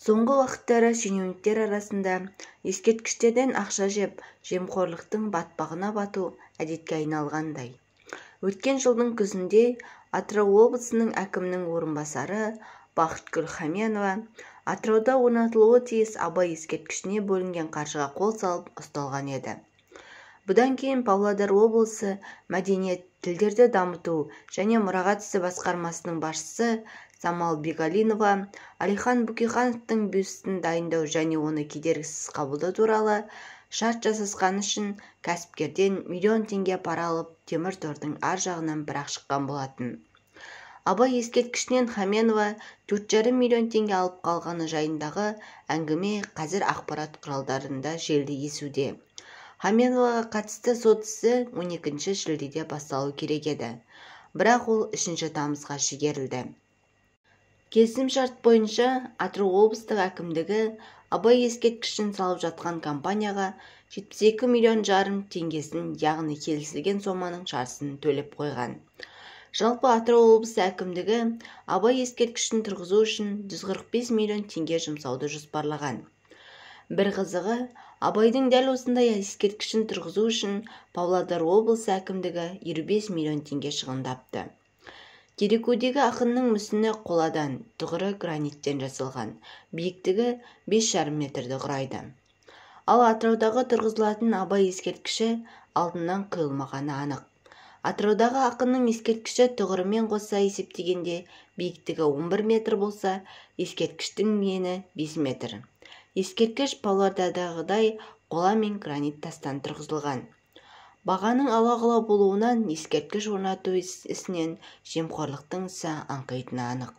Соңғы уақыттары шенеуніктер арасында ескерткіштерден ақша жеп, жемқорлықтың батпағына бату әдетке айналғандай. Өткен жылдың күзінде Атырау облысының әкімінің орынбасары Бақытгүл Хаменова Атырауда орнатылуы тиіс абай ескерткішіне бөлінген қаржыға қол салып ұсталған еді. Бұдан кейін Павлодар облысы мәдениет, тілдерді дамыту және мұрағат ісі басқармасының басшысы Самал Бегалинова Алихан Бөкейхановтың бюстін дайындау және оны кедергісіз қабылдау туралы шарт жасасқаны үшін кәсіпкерден миллион теңге пара алып темір тордың ар жағынан бір-ақ шыққан болатын. Абай ескерткішінен Хаменова 4,5 миллион теңге алып қалғаны жайындағы әңгіме қазір ақпарат құралдарында желді есуде. Хаменоваға қатысты сот ісі 12 шілдеде басталу керек еді, бірақ ол 3 тамызға шегерілді. Келісім-шарт бойынша Атырау облыстық әкімдігі Абай ескерткішін салып жатқан компанияға 72,5 миллион теңгесін, яғни келісілген соманың жартысын төлеп қойған. Жалпы Атырау облысы әкімдігі Абай ескерткішін тұрғызу үшін 145 миллион теңге жұмсауды жоспарлаған. Бір қызығы, Абайдың дәл осындай ескерткішін тұрғызу үшін Павлодар облысы әкімдігі 25 миллион теңге шығындапты. Керекудегі ақынның мүсіні қоладан, тұғыры граниттен жасалған, биіктігі 5,5 метрді құрайды. Ал Атыраудағы тұрғызылатын Абай ескерткіші алдынан құйылмағаны анық. Атыраудағы ақынның ескерткіші тұғырымен қоса есептегенде биіктігі 11 метр болса, ескерткіштің ені 5 метр. Ескерткіш Павлодардағыдай қола мен гранит тастан тұрғызылған. Бағаның ала-құла болуынан ескерткіш орнату ісінен жемқорлықтың ісі аңқитыны анық.